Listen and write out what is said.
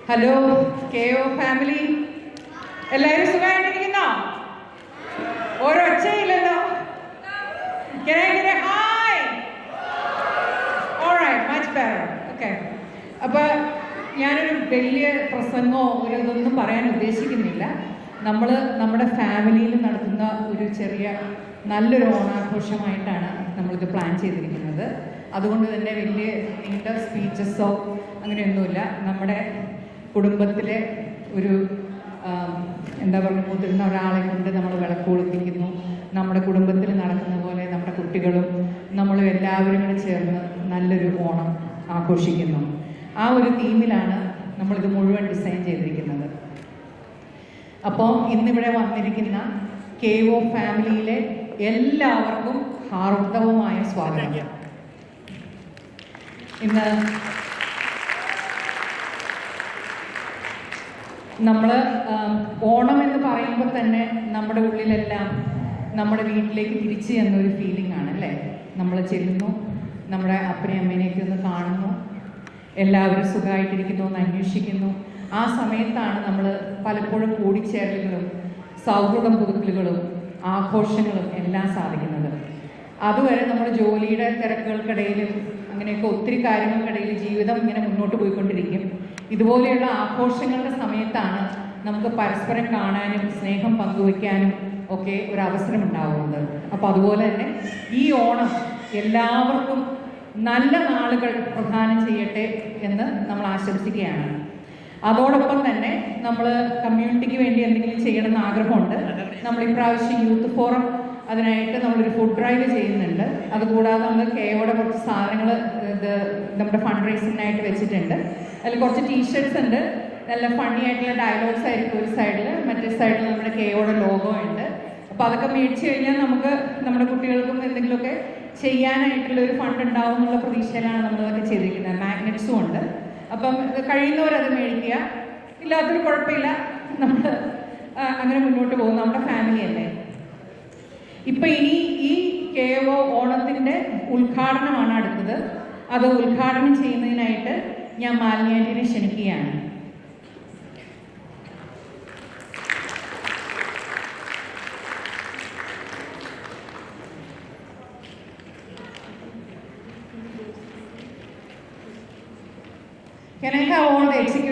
Hello KO family, എല്ലാവരും സുഖമായിട്ടിരിക്കുന്നോ? ഒരൊച്ചയില്ലല്ലോ. അപ്പോൾ ഞാനൊരു വലിയ പ്രസംഗമോ ഒരു ഇതൊന്നും പറയാൻ ഉദ്ദേശിക്കുന്നില്ല. നമ്മൾ നമ്മുടെ ഫാമിലിയിൽ നടത്തുന്ന ഒരു ചെറിയ നല്ലൊരു ഓണാഘോഷമായിട്ടാണ് നമ്മളിത് പ്ലാൻ ചെയ്തിരിക്കുന്നത്. അതുകൊണ്ട് തന്നെ വലിയ നീണ്ട സ്പീച്ചസോ അങ്ങനെയൊന്നുമില്ല. നമ്മുടെ കുടുംബത്തിലെ ഒരു എന്താ പറയുക, മുതിർന്ന ഒരാളെ കൊണ്ട് നമ്മൾ വിളക്ക് കൊളുത്തിക്കുന്നു. നമ്മുടെ കുടുംബത്തിൽ നടക്കുന്ന പോലെ നമ്മുടെ കുട്ടികളും നമ്മളും എല്ലാവരും കൂടെ ചേർന്ന് നല്ലൊരു ഓണം ആഘോഷിക്കുന്നു. ആ ഒരു തീമിലാണ് നമ്മളിത് മുഴുവൻ ഡിസൈൻ ചെയ്തിരിക്കുന്നത്. അപ്പോൾ ഇന്നിവിടെ വന്നിരിക്കുന്ന KO ഫാമിലിയിലെ എല്ലാവർക്കും ഹാർദവമായ സ്വാഗതം. ഇന്ന് നമ്മൾ ഓണം എന്ന് പറയുമ്പോൾ തന്നെ നമ്മുടെ ഉള്ളിലെല്ലാം നമ്മുടെ വീട്ടിലേക്ക് തിരിച്ച് എന്നൊരു ഫീലിംഗ് ആണ് അല്ലേ? നമ്മൾ ചെല്ലുന്നു, നമ്മുടെ അപ്പനെയും അമ്മേനെയൊക്കെ ഒന്ന് കാണുന്നു, എല്ലാവരും സുഖമായിട്ടിരിക്കുന്നു എന്ന് അന്വേഷിക്കുന്നു. ആ സമയത്താണ് നമ്മൾ പലപ്പോഴും കൂടിച്ചേരലുകളും സൗഹൃദം പുതുക്കലുകളും ആഘോഷങ്ങളും എല്ലാം സാധിക്കുന്നത്. അതുവരെ നമ്മുടെ ജോലിയുടെ തിരക്കുകൾക്കിടയിലും അങ്ങനെയൊക്കെ ഒത്തിരി കാര്യങ്ങൾക്കിടയിൽ ജീവിതം ഇങ്ങനെ മുന്നോട്ട് പോയിക്കൊണ്ടിരിക്കും. ഇതുപോലെയുള്ള ആഘോഷങ്ങളുടെ സമയത്താണ് നമുക്ക് പരസ്പരം കാണാനും സ്നേഹം പങ്കുവയ്ക്കാനും ഒക്കെ ഒരു അവസരം ഉണ്ടാവുന്നത്. അപ്പോൾ അതുപോലെ തന്നെ ഈ ഓണം എല്ലാവർക്കും നല്ല നാളുകൾ പ്രദാനം ചെയ്യട്ടെ എന്ന് നമ്മൾ ആശംസിക്കുകയാണ്. അതോടൊപ്പം തന്നെ നമ്മൾ കമ്മ്യൂണിറ്റിക്ക് വേണ്ടി എന്തെങ്കിലും ചെയ്യണമെന്ന് ആഗ്രഹമുണ്ട്. നമ്മൾ ഇപ്രാവശ്യം യൂത്ത് ഫോറം അതിനായിട്ട് നമ്മളൊരു ഫുഡ് ഡ്രൈവ് ചെയ്യുന്നുണ്ട്. അതുകൂടാതെ നമ്മൾ KOയുടെ കുറച്ച് സാധനങ്ങൾ നമ്മുടെ ഫണ്ട് റൈസിങ്ങിനായിട്ട് വെച്ചിട്ടുണ്ട്. അതിൽ കുറച്ച് ടീഷർട്ട്സ് ഉണ്ട്. നല്ല ഫണ്ണി ആയിട്ടുള്ള ഡയലോഗ്സ് ആയിരിക്കും ഒരു സൈഡിൽ, മറ്റേ സൈഡിൽ നമ്മുടെ KOയുടെ ലോഗോ ഉണ്ട്. അപ്പോൾ അതൊക്കെ മേടിച്ച് കഴിഞ്ഞാൽ നമുക്ക് നമ്മുടെ കുട്ടികൾക്കും എന്തെങ്കിലുമൊക്കെ ചെയ്യാനായിട്ടുള്ള ഒരു ഫണ്ട് ഉണ്ടാവും എന്നുള്ള പ്രതീക്ഷയിലാണ് നമ്മളതൊക്കെ ചെയ്തിരിക്കുന്നത്. മാഗ്നറ്റ്സും ഉണ്ട്. അപ്പം കഴിയുന്നവരത് മേടിക്കുക, ഇല്ലാത്തൊരു കുഴപ്പമില്ല. നമ്മൾ അങ്ങനെ മുന്നോട്ട് പോകും. നമ്മുടെ ഫാമിലി അല്ലേ. ഇപ്പം ഇനി ഈ KO ഓണത്തിൻ്റെ ഉദ്ഘാടനമാണ് അടുത്തത്. അത് ഉദ്ഘാടനം ചെയ്യുന്നതിനായിട്ട് ഞാൻ മാലിനി ആന്റിനെ ക്ഷണിക്കുകയാണ്. Can I have all the executives